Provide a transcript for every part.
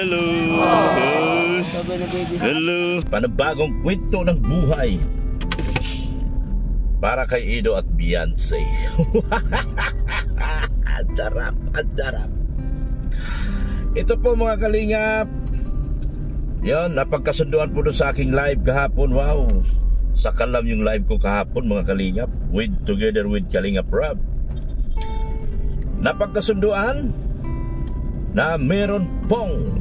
Hello. Hello. Panibagong kwento ng buhay para kay Ido at Beyonce. Ang sarap, ang sarap. Ito po mga kalingap. Yan, napagkasunduan po doon sa aking live kahapon. Wow, sakalam yung live ko kahapon mga kalingap, together with Kalingap Rob. Napagkasunduan na meron pong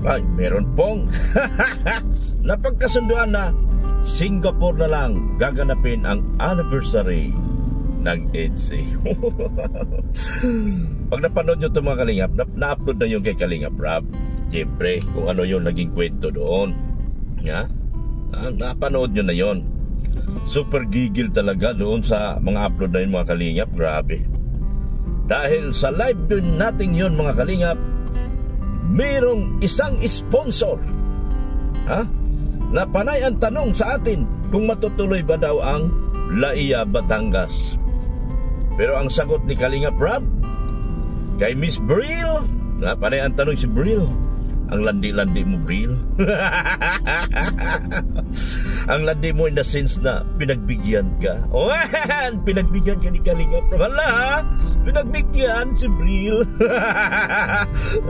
napagkasunduan na Singapore na lang gaganapin ang anniversary ng EDSA. Pag napanood nyo ito mga kalingap, na-upload na yung kay Kalingap Rob. Siyempre, kung ano yung naging kwento doon. Napanood nyo na yon. Super gigil talaga doon sa mga upload na yun mga kalingap. Grabe. Dahil sa live doon natin yun mga kalingap, mayroong isang sponsor na panay ang tanong sa atin kung matutuloy ba daw ang Laia Batangas. Pero ang sagot ni Kalingap Rob kay Miss Bril, na panay ang tanong si Bril, ang landi-landi mo Bril. Ang landi mo in the sense na pinagbigyan ka. Pinagbigyan ka ni Kalingap Rob. Hala, pinagbigyan si Bril.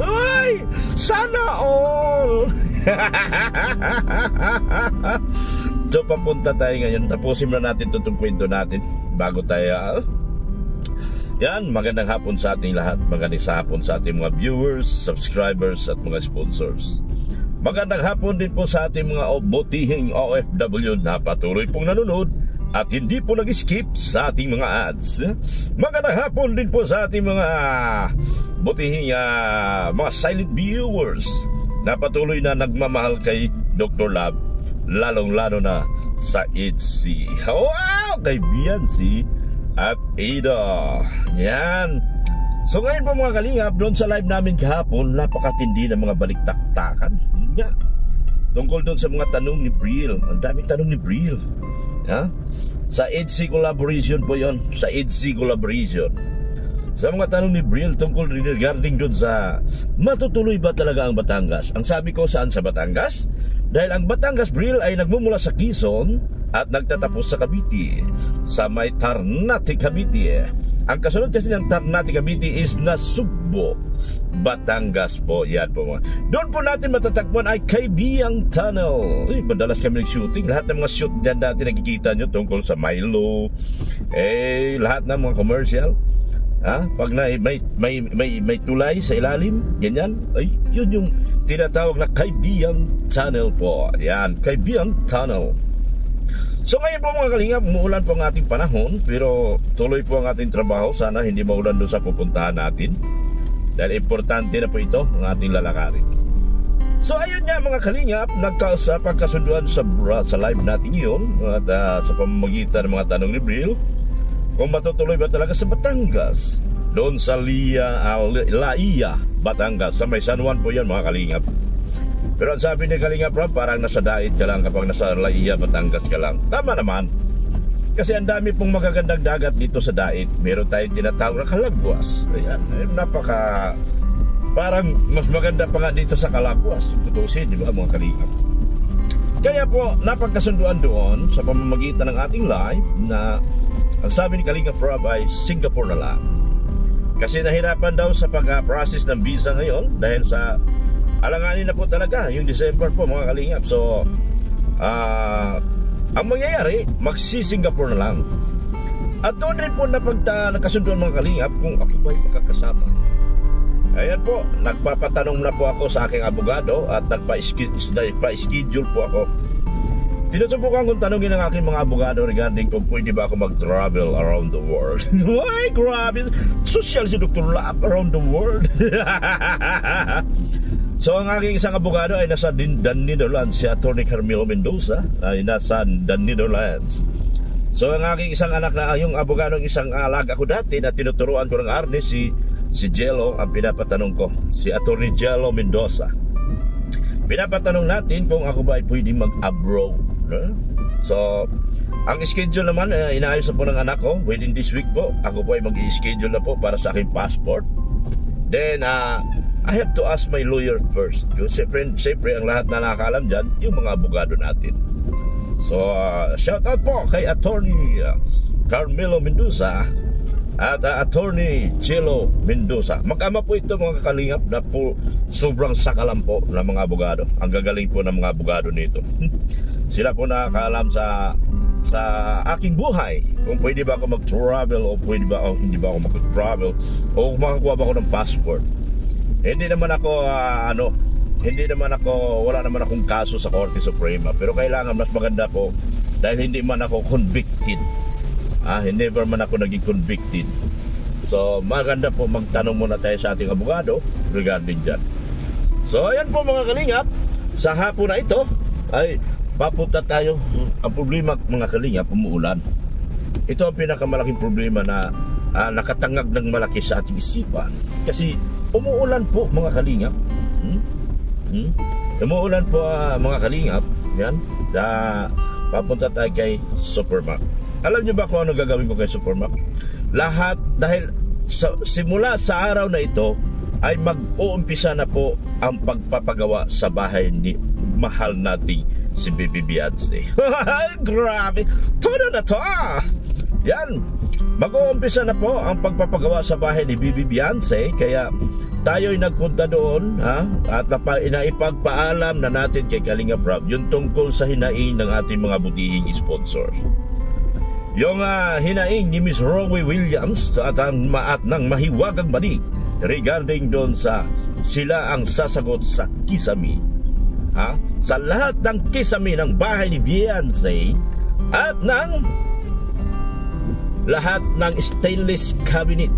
Ay, sana all. So papunta tayo ngayon. Tapusin na natin itong kwento natin bago tayo yan, magandang hapon sa ating lahat. Magandang hapon sa ating mga viewers, subscribers at mga sponsors. Magandang hapon din po sa ating mga butihing OFW na patuloy pong nanonood at hindi po nag-skip sa ating mga ads. Magandang hapon din po sa ating mga butihing mga silent viewers na patuloy na nagmamahal kay Dr. Love, lalong-lalo na sa EDSA. Wow! Kay Beyonce at Ada. Yan. So ngayon po mga kalingap, doon sa live namin kahapon, napakatindi ng mga baliktaktakan. Yun nga, tungkol doon sa mga tanong ni Bril. Ang daming tanong ni Bril. Sa EDSA collaboration po yon. Sa EDSA collaboration, sa mga tanong ni Bril tungkol regarding doon sa matutuloy ba talaga ang Batangas. Ang sabi ko, saan sa Batangas? Dahil ang Batangas, Bril, ay nagmumula sa Quezon at nagtatapos sa Cavite, sa may Ternate, Cavite. Ang kasunod kasi ng Ternate, Cavite is Nasugbo, Batangas po. Yan po mga. Doon po natin matatagpuan ay Kaibiyang Tunnel. Madalas kami nag-shooting. Lahat ng mga shoot dyan dati nakikita nyo tungkol sa Milo, lahat ng mga commercial. Pag may tulay sa ilalim, ganyan, ay yun yung tinatawag na Kaibiyang Tunnel po. Yan, Kaibiyang Tunnel. So ngayon po mga kalingap, umuulan po ang ating panahon, pero tuloy po ang ating trabaho. Sana hindi maulan doon sa pupuntahan natin, dahil importante na po ito ang ating lalakarin. So ayun nga mga kalingap, pagkasunduan sa live natin yun, at sa pamamagitan ng mga tanong ni Bril, kung matutuloy ba talaga sa Batangas, doon sa Laia Batangas, sa may San Juan po yan mga kalingap. Pero ang sabi ni Kalingap Rob, parang nasa dait ka lang kapag nasa Laia Batangas ka lang. Tama naman, kasi ang dami pong magagandang dagat dito sa dait. Meron tayong tinatawag na Calagwas. Ayan, parang mas maganda pa nga dito sa Calagwas, tutusin, di ba mga kalingap? Kaya po napagkasunduan doon sa pamamagitan ng ating live na ang sabi ni Kalingap Rob ay Singapore na lang. Kasi nahirapan daw sa pag-process ng visa ngayon dahil sa alanganin na po talaga yung December po mga kalingap. So ang mangyayari, magsi-Singapore na lang. At doon rin po nagkasunduan mga kalingap kung ako ba'y makakasama. Ayan po, nagpapatanong na po ako sa aking abogado at nagpa-schedule po ako. Tinusubukan kong tanongin ng aking mga abogado regarding kung pwede ba ako mag-travel around the world. Ay, grabe. Social si Dr. Love around the world. So ang aking isang abogado ay nasa The Netherlands. Si Attorney Carmelo Mendoza ay nasa The Netherlands. So ang aking isang anak na yung abogado ng isang alaga ko dati na tinuturuan ko ng Arnes, si Jello, ang pinapatanong ko, si Attorney Jello Mendoza. Pinapatanong natin kung ako ba ay pwede mag-abroad. So ang schedule naman, inaayos na po ng anak ko within this week po. Ako po ay mag-i-schedule na po para sa aking passport. Then I have to ask my lawyer first. Siyempre, ang lahat na nakakaalam dyan, yung mga abogado natin. So, shout out po kay Attorney Carmelo Mendoza at Attorney Chelo Mendoza. Mag-ama po ito mga kalingap na po sobrang sakalam po ng mga abogado. Ang gagaling po ng mga abogado nito. Sila po nakakaalam sa aking buhay, kung pwede ba ako mag-travel o pwede ba o hindi ba ako mag-travel o makakuha ba ako ng passport. Hindi naman ako wala naman akong kaso sa Korte Suprema, pero kailangan mas maganda po dahil hindi man ako convicted. Never man ako naging convicted. So maganda po magtanong muna tayo sa ating abogado regarding dyan. So ayan po mga kalingap, sa hapon na ito ay papunta tayo. Ang problema mga kalingap, umuulan. Ito ang pinakamalaking problema na nakatangag ng malaki sa ating isipan. Kasi umuulan po mga kalingap. Umuulan po mga kalingap. Yan. Papunta tayo kay Supermac. Alam niyo ba kung ano gagawin ko kay Supermac? Lahat, dahil simula sa araw na ito ay mag-uumpisa na po ang pagpapagawa sa bahay ni mahal nating si Baby Beyonce. Grabe, todo na to. Yan, mag-uumpisa na po ang pagpapagawa sa bahay ni Baby Beyonce. Kaya tayo'y nagpunta doon at inaipagpaalam na natin kay Kalinga Prab yung tungkol sa hinaing ng ating mga butihing sponsors. Yung hinaing ni Miss Rowie Williams at ng mahiwagang banig regarding doon sa sila ang sasagot sa kisami. Sa lahat ng kisami ng bahay ni Beyonce at ng lahat ng stainless cabinet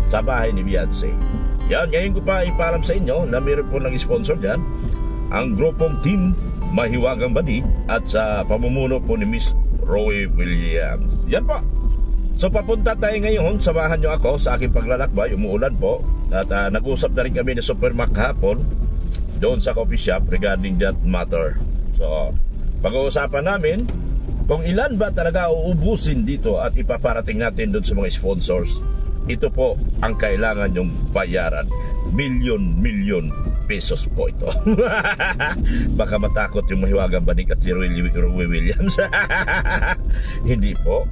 sa bahay ni Beyonce. Yan, ngayon ko pa ipaalam sa inyo na mayroon po ng sponsor dyan, ang grupong Team Mahiwagang Badi at sa pamumuno po ni Miss Rowie Williams. Yan po. So papunta tayo ngayon, samahan nyo ako sa aking paglalakbay. Umuulan po at nag-usap na rin kami ni Supermac kahapon doon sa coffee shop regarding that matter. So pag-uusapan namin kung ilan ba talaga uubusin dito at ipaparating natin doon sa mga sponsors. Ito po ang kailangan yung bayaran. Milyon pesos po ito. Baka matakot yung Mahiwagang Banig at si Rowie Williams. Hindi po.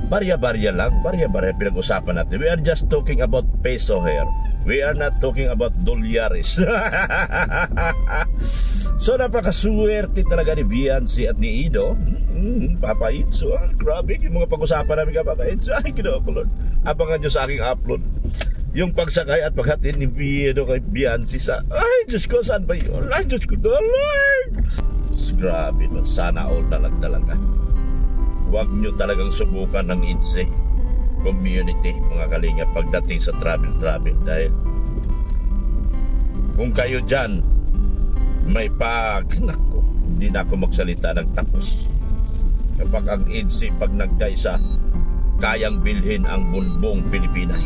Barya-barya lang. Barya-barya pinag-usapan natin. We are just talking about peso here. We are not talking about dolyares. So napakaswerte talaga ni Beyonce at ni Ido. Papa Itzo. Grabe yung mga pag-usapan namin ka Papa Itzo. Ay, Lord. Abangan nyo sa aking upload yung pagsakay at paghatid ni Ido kay Beyonce sa... Ay, Diyos ko, saan ba yun? Ay, Diyos ko, Lord. Grabe, sana all na lang talaga. Huwag nyo talagang subukan ng IDSE community mga kalinga pagdating sa travel dahil kung kayo dyan may naku, hindi na ako magsalita ng tapos kapag ang IDSE pag nagkaisa kayang bilhin ang buong Pilipinas.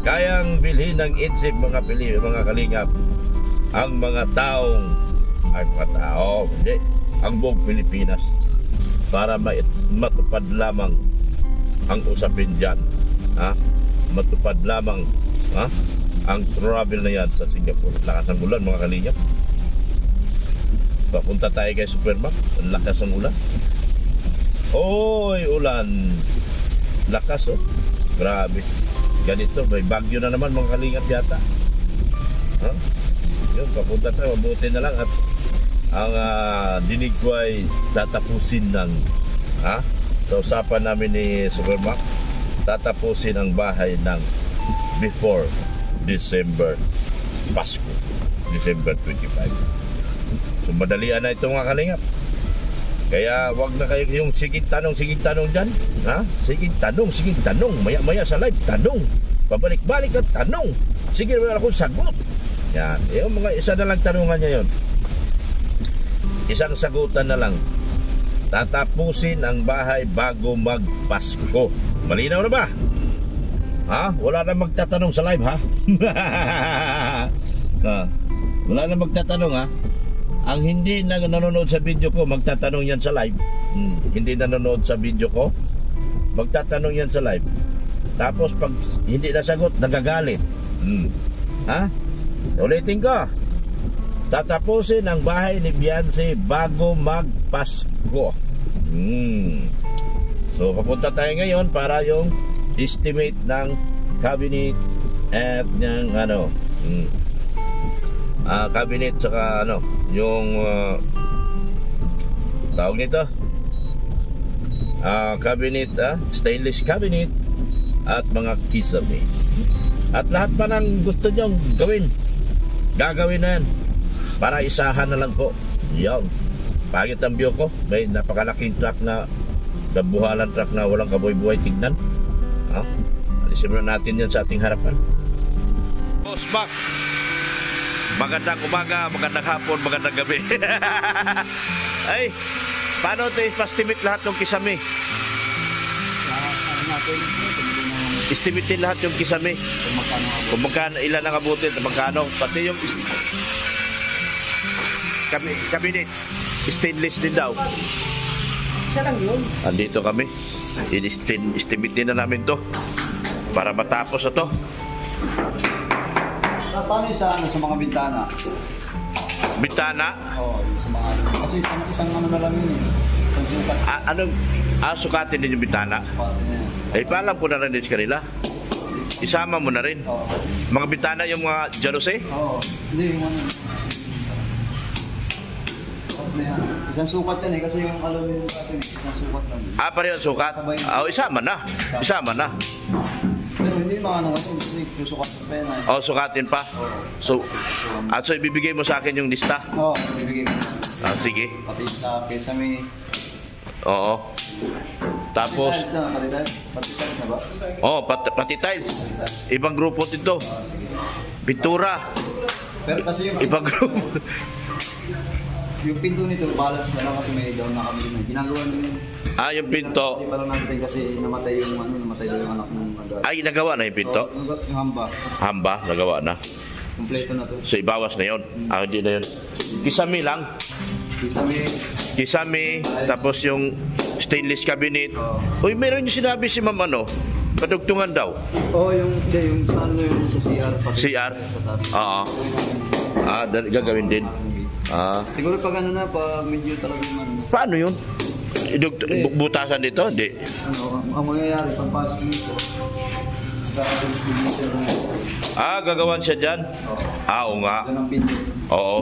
Kayang bilhin ng IDSE mga kalingap ang mga taong hindi, ang buong Pilipinas para matupad lamang ang usapin dyan. Matupad lamang ang travel na yan sa Singapore. Lakas ng ulan mga kalingap. Papunta tayo kay Supermac. Ang lakas ng ulan. Oy, ulan. Lakas grabe. Ganito, may bagyo na naman mga kalingap yata. Yun, papunta tayo. Mabuti na lang at ang dinig ko ay tatapusin ng sa usapan namin ni Supermac, tatapusin ang bahay ng before December Pasko, December 25. So madalian na ito mga kalingap. Kaya wag na kayo yung sigig tanong dyan. Sigig tanong, maya sa live tanong, pabalik-balik at tanong. Sige naman akong sagot. Yan, yung mga isa na lang tanungan niya yun. Isang sagutan na lang. Tatapusin ang bahay bago magpasko. Malinaw na ba? Wala na magtatanong sa live wala na magtatanong Ang hindi na nanonood sa video ko magtatanong yan sa live. Hindi nanonood sa video ko magtatanong yan sa live. Tapos pag hindi nasagot, nagagalit. Ha? Ulitin ko. Tatapusin ang bahay ni Beyonce bago magpasko. So papunta tayo ngayon para yung estimate ng cabinet at ng cabinet saka yung tawag nito cabinet, stainless cabinet at mga kisame at lahat pa ng gusto nyong gawin, gagawin na yan para isahan na lang po. Yan, pagit ang view ko, may napakalaking truck na dabuhalan truck na walang kabuhay-buhay tignan. Alisin muna natin yan sa ating harapan. Boss Mac, magandang umaga, magandang hapon, magandang gabi. Ay, paano ito i-estimate lahat ng kisame? Estimatein lahat yung kisame. Kung magkano, ilan ang abutin, magkano. Pati yung cabinet, stainless din daw. Siya lang yun. Andito kami. I-estimate din na namin to para matapos na to. Paano yung sa mga bintana? Bintana? Oo, sa mga kasi isang na lang yun eh. Sukatin din yung bintana. Paalam ko na rin din sa kanila. Isama mo na rin. Oo. Mga bintana yung mga jalousie? Oo. Hindi, yung isang sukat yan eh, kasi yung aluminum natin isang sukat lang. Pareho sukat? Isama na. Isama na. Pero hindi mga kasi susukat pa yan. Sukatin pa? So ibibigay mo sa akin yung lista? Oo, ibibigay ko. Sige. Pati sa kesame. Oo. Tapos? Pati tiles na ba? Pati tiles. Ibang grupo dito. Pintura. Pero kasi yung ibang grupo. Yung pinto nito, balance na lang kasi may down na kami na ginagawa namin. Yung pinto. Hindi pa lang natin kasi namatay yung anak ng agad. Nagawa na yung pinto? Yung hamba. Hamba, nagawa na. Kompleto na to. So ibawas na yun? Hindi na yun. Kisame lang? Kisame, tapos yung stainless cabinet. Uy, meron yung sinabi si ma'am kadugtungan daw. Yung sa yung sa CR. CR? Sa taas. Oo. Gagawin din. Siguro pag pag medyo talaga naman. Paano yun? Butasan dito? Hindi. Ang mangyayari pagpasok nito, gagawan siya dyan? Oo nga. Doon ang pinto. Oo.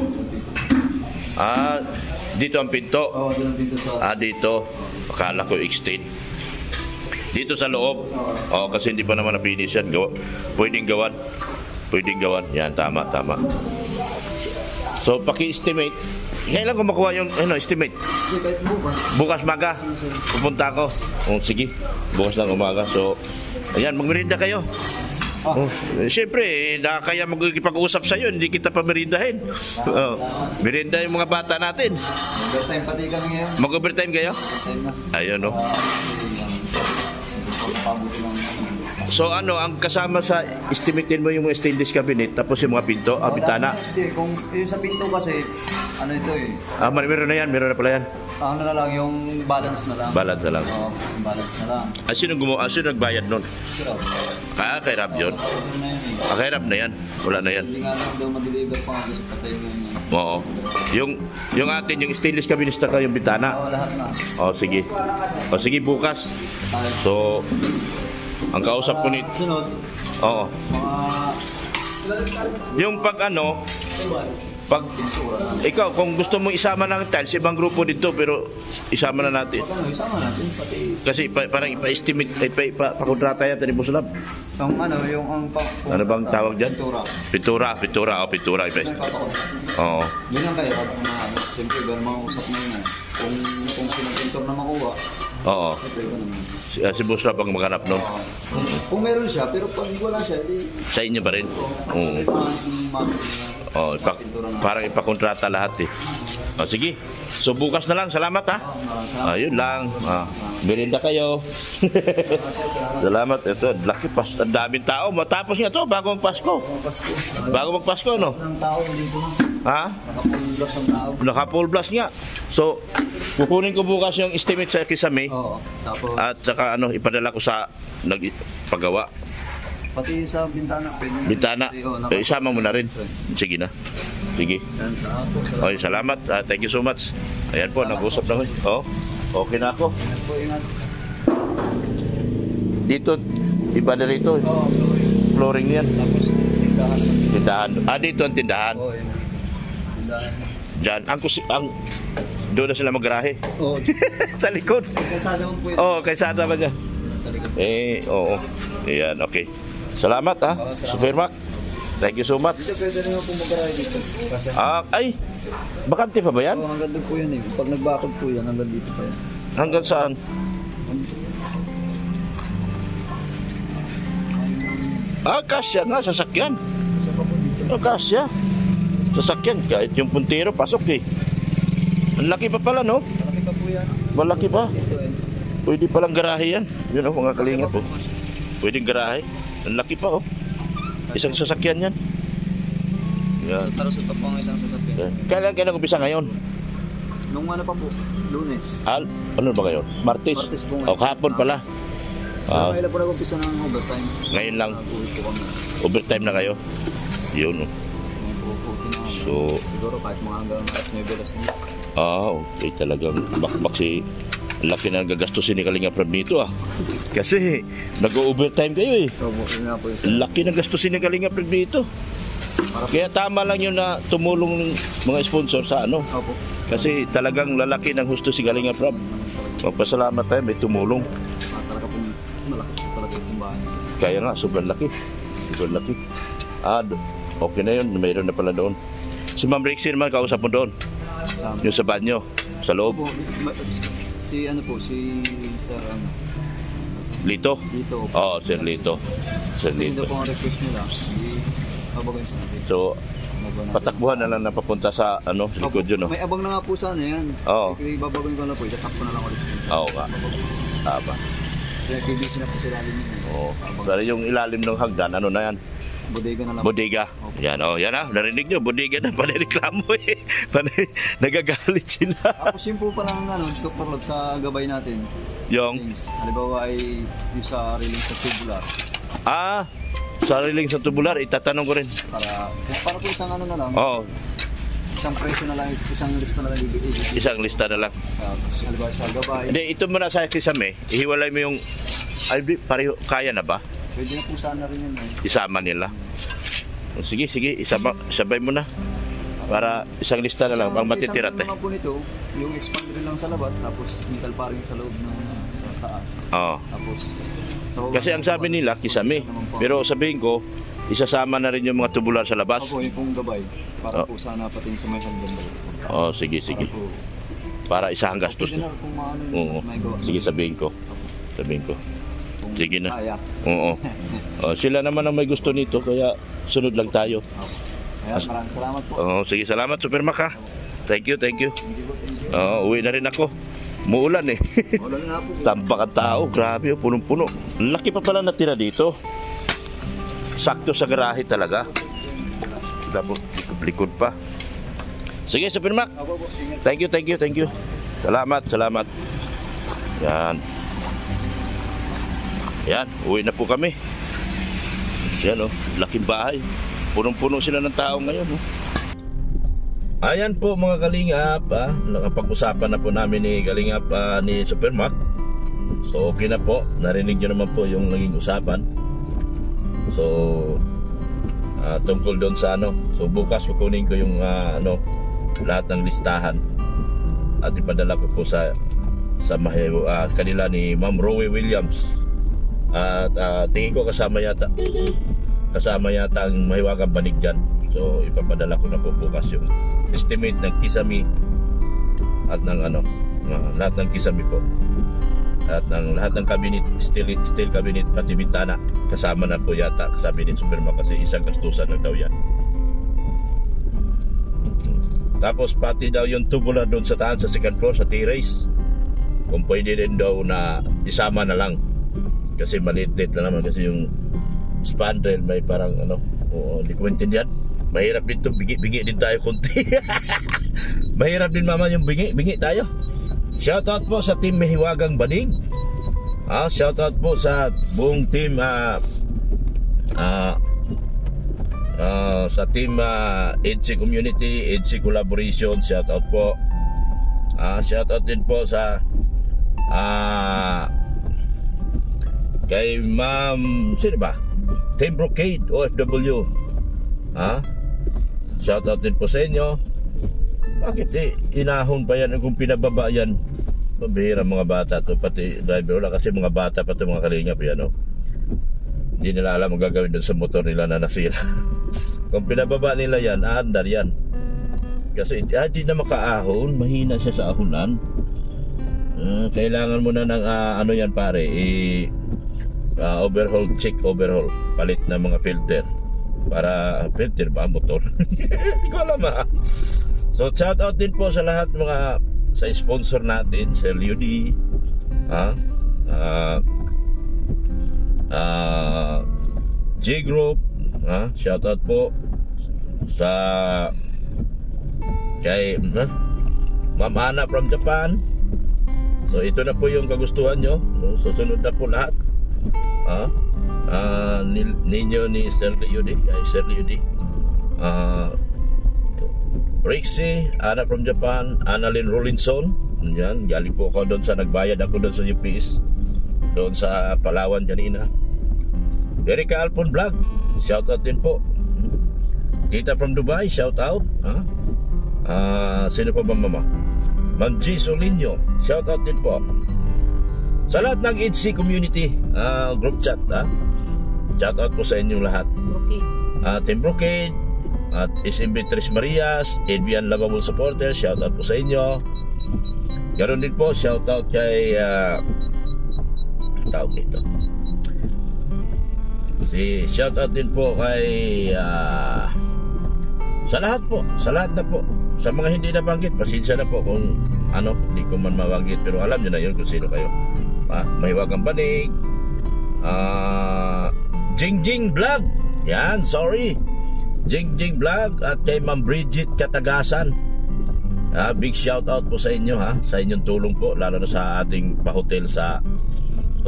Dito ang pinto? Oo, doon ang pinto sa... Dito. Akala ko extend. Dito sa loob? Kasi hindi pa naman na-finish yan. Pwedeng gawan. Yan, tama. So, paki-estimate. Kailan ko makuha yung estimate? Kahit bukas. Bukas maga. Pupunta ako. Sige. Bukas ng umaga. So, ayan, magmerinda kayo. Siyempre, kaya magkipag-usap sa'yo, hindi kita pa merindahin. Merinda yung mga bata natin. Mag-overtime pati kami ngayon. Mag-overtime kayo? Ayun, So ang kasama sa estimatein mo yung stainless cabinet tapos yung mga pinto, bintana? Hindi, kung yung sa pinto kasi ito eh. Meron na pala yan. Na lang, yung balance na lang. Balance na lang. Yung balance na lang. Sino nagbayad nun? Kay Rab yun? Kay Rab na yan. Wala na yan. Hindi nga lang daw ma-deliver pa kasi patay yun. Oo. Yung atin, yung stainless cabinet na yung bintana? Lahat na. Sige, bukas. So, ang kausap ko sunod. Oo. Yung pag ikaw, kung gusto mong isama ng tiles, ibang grupo dito, pero isama na natin. Isama natin, pati... Kasi parang ipa-estimate, pakontrata yata ni Busulab. Ano bang tawag dyan? Pintura. Pintura. Oo. Yun lang kayo, siyempre, gano'n mga usap mo yun. Kung sinong pintor na makuha, oo. Si Busulab ang maghanap nun. Kung meron siya, pero pag wala siya, sa inyo pa rin? Oo. Parang ipakontrata lahat eh. Sige. So bukas na lang. Salamat ha. Ayun lang. Merinda kayo. Salamat. Ito, laki pa. Ang daming tao. Matapos nga to bago magpasko. Bago magpasko, no? Ng tao dito na. Ha? Naka-full ang tao. Naka-full blast nga. So, kukunin ko bukas yung estimate sa Kisame. Oo. Tapos, At saka ipadala ko sa nagpagawa. pati sa bintana. Bintana. Isama mo na rin. Sige na. Sige. Yan sa ako. Okay, salamat. Thank you so much. Ayan po, nag-usap na ko. Oh, okay na ako. Yan po, ingat. Dito, iba na rito. Oo, Flooring yan. tapos tindahan. Tindahan. Dito ang tindahan. Oo, yun. Tindahan. Diyan. Doon na sila maggarahe. Oo. Sa likod. Kasada mo po yun. Oo, kaysa naman niya. Sa likod. Oo. Ayan, okay. Salamat ha. Super Mac. Thank you so much. Dito pwede rin po mag-aray dito. Kasi, Ay, bakante pa ba yan? hanggang doon po yan eh. Pag nagbakod po yan, hanggang dito pa yan. Hanggang saan? Kasya nga, sasakyan. Isa pa po dito. Kasya. Sasakyan, kahit yung puntero, pasok eh. Ang laki pa pala, no? Malaki pa po yan. Malaki pa. Dito eh. Pwede palang garahe yan. Yun mga kalingap po. Pwedeng garahe. Ang laki pa, Isang sasakyan yan. Yan. So, tara sa tapang isang sasakyan. Kailan kayo nag-umpisa ngayon? Nung ano pa po? Lunes. Ano ba ngayon? Martes? Martes po ngayon. Kahapon pala. Pero kailan po nag-umpisa ng overtime? Ngayon lang. Nag-uwi po kami. Overtime na kayo. Yun. So, siguro kahit mga hanggang alas 9 alas 10. okay. Talagang bakbak si laki na gagastusin ni Kalinga Prab dito Kasi nag-overtime kayo Opo, yun nga po yung Laki na gastusin ni Kalinga Prab dito. Kaya tama lang yun na tumulong ng mga sponsor sa Opo. Kasi talagang lalaki ng husto si Kalinga Prab. Magpasalamat tayo, may tumulong. Talaga pong malaki po talaga yung bahay. Kaya nga, sobrang laki. Sobrang laki. Okay na yun. Mayroon na pala doon. Si Ma'am Rexy naman kausap mo doon. Yung sa banyo. Sa loob. Opo, si Sir Lito? dito. Oo, Sir Lito. Sir Kasi Lito. ito po ang request nila. Abagay sa natin. So, patakbuhan na lang na papunta sa likod yun. May abang na nga po sana yan. Oo. Kaya babagay ko na po. Itatakbo na lang ulit. Oo nga. Tama. Kasi nag-busy na po sila din yun. Oo. Pero yung ilalim ng hagdan, ano na yan? Bodega na lang. Bodega. Yan, yan narinig nyo, bodega na, panireklamo nagagalit sila. Tapos yun po palang Dr. Love sa gabay natin. Yung? Things. Halimbawa ay yung sa railing sa tubular. Sariling sa tubular, itatanong ko rin. Para po isang na lang. Oo, Isang presyo na lang, isang lista na lang ibigay. isang lista na lang. Halimbawa sa gabay. Hindi, ito muna sa Kisame, ihiwalay mo yung, pareho, kaya na ba? Pwede na po sana rin yun. Isama nila. Sige, sabay mo na. Para isang lista na lang, pang matitira Isang po nito, yung expander lang sa labas, tapos metal paring sa loob ng sa taas. Oo. Tapos, Kasi ang sabi nila, Kisame. Pero sabihin ko, isasama na rin yung mga tubular sa labas. Opo, yung pong gabay. Para po sana pati sa may hanggang balik. Sige. Para isang gastos. Pwede na kung maano Oo. may gawa. Sige, sabihin ko. Kung Sige na. kaya. Oo. Sila naman ang may gusto nito, kaya sunod lang tayo. Kaya maraming salamat po. Sige, salamat Super Mac ha. Thank you. Thank you. Uwi na rin ako. Muulan Wala nga po. Tampak ang tao, grabe punong-puno. Laki pa pala natira dito. Sakto sa garahe talaga. Tapos likod pa. Sige, Super Mac. Opo, ingat. Thank you. Salamat. Yan, uwi na po kami. Yan laking bahay. Punong-puno sila ng tao ngayon. Ayan po mga Kalingap, nakapag-usapan na po namin ni Kalingap ni Super Mac. So okay na po, narinig nyo naman po yung naging usapan. So tungkol doon sa so bukas kukunin ko yung lahat ng listahan at ipadala ko po sa kanila ni Ma'am Rowe Williams. At tingin ko kasama yata ang Mahiwagang Banig dyan. So ipapadala ko na po bukas yung estimate ng Kisame at ng lahat ng Kisame po. At lahat ng cabinet, steel cabinet pati bintana kasama na po yata sabi ni Super Mac kasi isang gastusan na daw yan. Tapos pati daw yung tubular doon sa taas sa second floor sa terrace. Kung pwede din daw na isama na lang. Kasi maliit-lit na naman kasi yung spandrel may parang ano, hindi ko maintindihan. Mahirap din to, bingi din tayo konti. Mahirap din mama yung bingi tayo. Shoutout po sa team Mehiwagang Banig. Shoutout po sa buong team sa team EDC Community, EDC Collaboration. Shoutout po. Shoutout din po sa kay Ma'am, sino ba? Team Brocade OFW. Shoutout din po sa inyo. Bakit inahon pa yan kung pinababa yan? Pabihira mga bata to, pati driver. Wala kasi mga bata pati mga kalingap yan, hindi nila alam ang gagawin doon sa motor nila na nasira. Kung pinababa nila yan, aandar yan. Kasi hindi na makaahon, mahina siya sa ahonan. Kailangan mo na ng ano yan pare, overhaul, check overhaul, palit na mga filter. Para filter ba motor? Hindi ko alam So shout out din po sa lahat mga sa sponsor natin, Sir Liudi, J Group, shout out po sa kay Ma'am Ana from Japan. So ito na po yung kagustuhan nyo. Susunod na po lahat. Ninyo ni Sir Liudi, kay Sir Liudi. Rixie, Ana from Japan, Annalyn Rollinson. Yan, galing po ako doon sa nagbayad ako doon sa UPS. Doon sa Palawan kanina. Erika Alpon Vlog, shout out din po. Tita from Dubai, shout out. Sino pa ba mama? Ma'am G. Solinyo, shout out din po. Sa lahat ng EDC community group chat, shout out po sa inyong lahat. Team Brocade, at SMB Tres Marias, Adrian Lavable Supporter, shout out po sa inyo. Ganon din po, shout out kay tawag dito. Shout out din po kay sa lahat po, sa lahat na po. Sa mga hindi nabanggit, pasensya na po kung ano, hindi ko man mabanggit, pero alam nyo na yun kung sino kayo. Mahiwagang Banig, Jingjing Vlog, yan, sorry, Jingjing Vlog, at kay Ma'am Bridget Katagasan. Big shout out po sa inyo, sa inyong tulong po, lalo na sa ating pa-hotel sa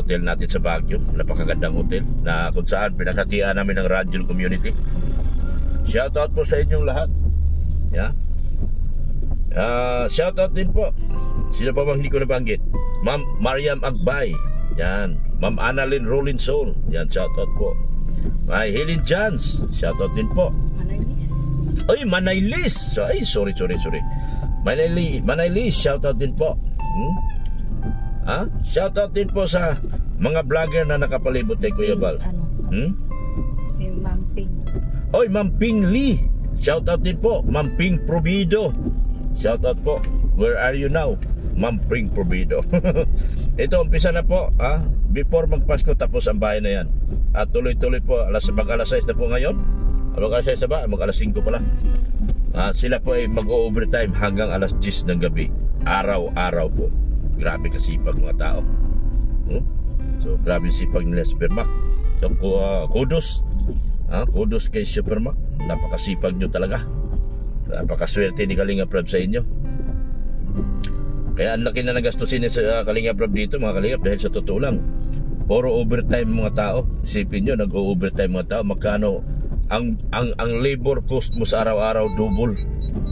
hotel natin sa Baguio. Napakagandang hotel na kung saan pinakatian namin ng Radyo Community. Shout out po sa inyong lahat. Shout out din po, sino pa bang hindi ko nabanggit? Ma'am Mariam Agbay, yan. Ma'am Annalyn Rollinson, yan, shout out po. Ay, Helen Jans, shout out din po. Manaylis. Sorry. Manaylis, shout out din po. Shout out din po sa mga vlogger na nakapalibot kay Kuya Bal. Si Ma'am Ping. Ma'am Ping Lee, shout out din po. Ma'am Ping Provido, shout out po. Where are you now, Ma'am Ping Provido? Ito, umpisa na po, before magpasko tapos ang bahay na yan. At tuloy-tuloy po, alas 6 na po ngayon. Alas 6 na ba? Alas 5 pala. Sila po ay mag-overtime hanggang alas 10 ng gabi. Araw-araw po. Grabe kasipag mga tao. So, grabe sipag nila Supermac. So, kudos. Kudos kay Supermac. Napakasipag nyo talaga. Napakaswerte ni Kalinga Prab sa inyo. Kaya ang laki na nagastusin sa Kalinga Prab dito, mga Kalingap, dahil sa totoo lang, puro overtime mga tao. Isipin nyo, nag-overtime mga tao. Magkano ang labor cost mo sa araw-araw, double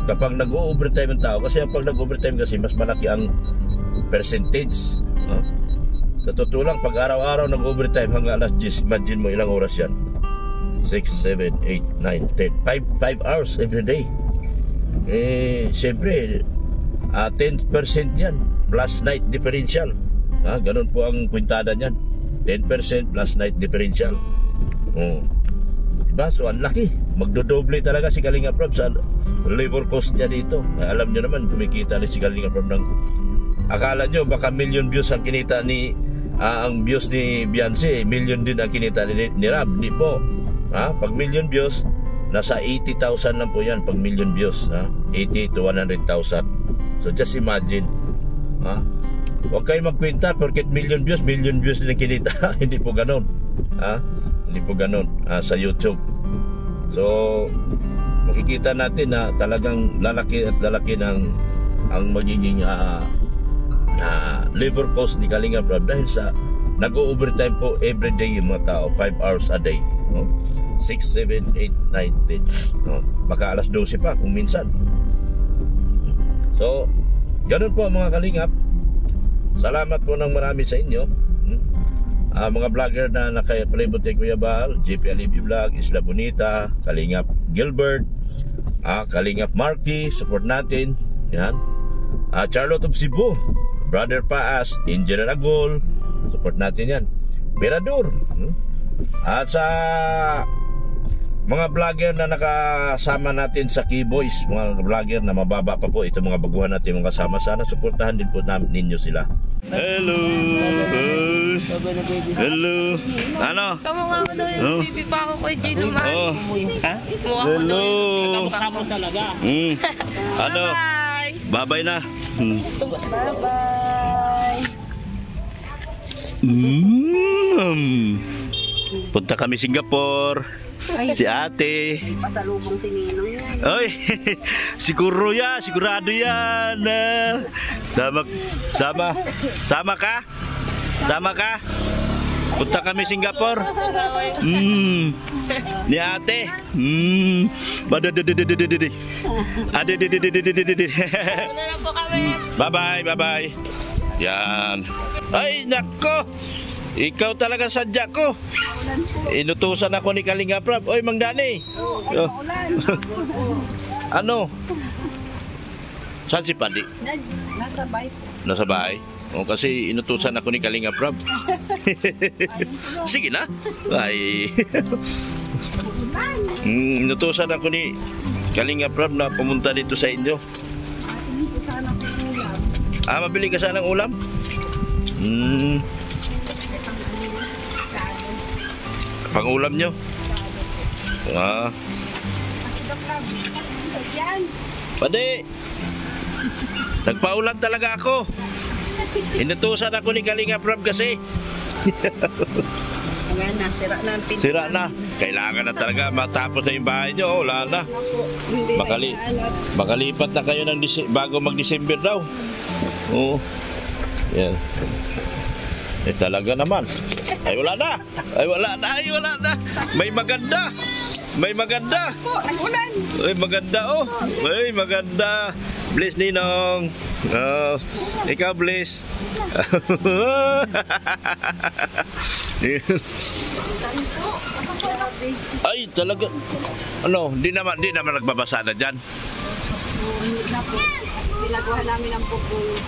kapag nag-overtime ang tao. Kasi pag nag-overtime kasi mas malaki ang percentage. Sa totoo lang, pag araw-araw nag-overtime hanggang alas 10, imagine mo ilang oras yan. 6, 7, 8, 9, 10 5 hours every day. Siyempre 10% yan plus night differential. Ganun po ang kwintada niyan. 10% plus night differential. Diba? So ang laki. Magdodoble talaga si Kalinga Prab sa labor cost niya dito. Alam nyo naman, kumikita ni si Kalinga Prab ng, akala nyo baka million views ang kinita ni ang views ni Beyonce, million din ang kinita ni Rab. Hindi po. Pag million views, nasa 80,000 lang po yan pag million views, ha? 80 to 100,000. So just imagine, ha? Huwag kayo magkwenta porket million views din kinita. Hindi po ganon, ha? Hindi po ganon sa YouTube. So makikita natin na talagang lalaki at lalaki ng ang magiging labor cost ni Kalinga Prab dahil sa nag-overtime po everyday yung mga tao, 5 hours a day, no? 6, 7, 8, 9, 10, no? Baka alas 12 pa kung minsan. So ganun po mga Kalingap. Salamat po ng marami sa inyo, mga vlogger na nakapalibot kay Kuya Bal, JP Alibi Vlog, Isla Bonita, Kalingap Gilbert, Kalingap Marky, support natin yan. Charlotte of Cebu, Brother Paas, Angel Agol, support natin yan. Mirador, at sa mga vlogger na nakasama natin sa Keyboys, mga vlogger na mababa pa po, ito mga baguhan natin mga kasama, sana suportahan din po ninyo sila. Hello. Hello. Ano? Kamukha ko daw yung baby pa ako kay Jay naman. Oh. Hello. Kasama talaga. Ano? Bye! Bye-bye na. Bye-bye! Punta kami Singapore. Si ate. Pasalubong si Ninong yan. Oy, siguro yan, sigurado yan. Sama ka? Sama ka? Punta kami Singapore. Ni ate. Bye-bye, bye-bye. Yan. Ay, nako. Ikaw talaga sadya ko. Inutusan ako ni Kalinga Prab. Oy, Mang Dani. Oh. Ano? Saan si Padi? Nasa bike. Nasa bahay? O, kasi inutusan ako ni Kalinga Prab. Sige na. Ay. Inutusan ako ni Kalinga Prab na pumunta dito sa inyo. Mabili ka sana ng ulam? Pang-ulam nyo? Pwede. Nagpaulam talaga ako. Inutusan ako ni Kalinga Prab kasi. Wala na, sira na ang pinto. Sira na. Kailangan na talaga matapos na yung bahay nyo. Wala na. Makalipat na kayo ng bago mag-December daw. Oo. Yan. Talaga naman. Ay wala na. Ay wala na. Ay wala na. May maganda. May maganda. Ay maganda oh. Ay maganda. Bless Ninong. Ikaw bless. Ay talaga. Ano, di naman nagbabasa na diyan. Ginagawa namin ang pupul.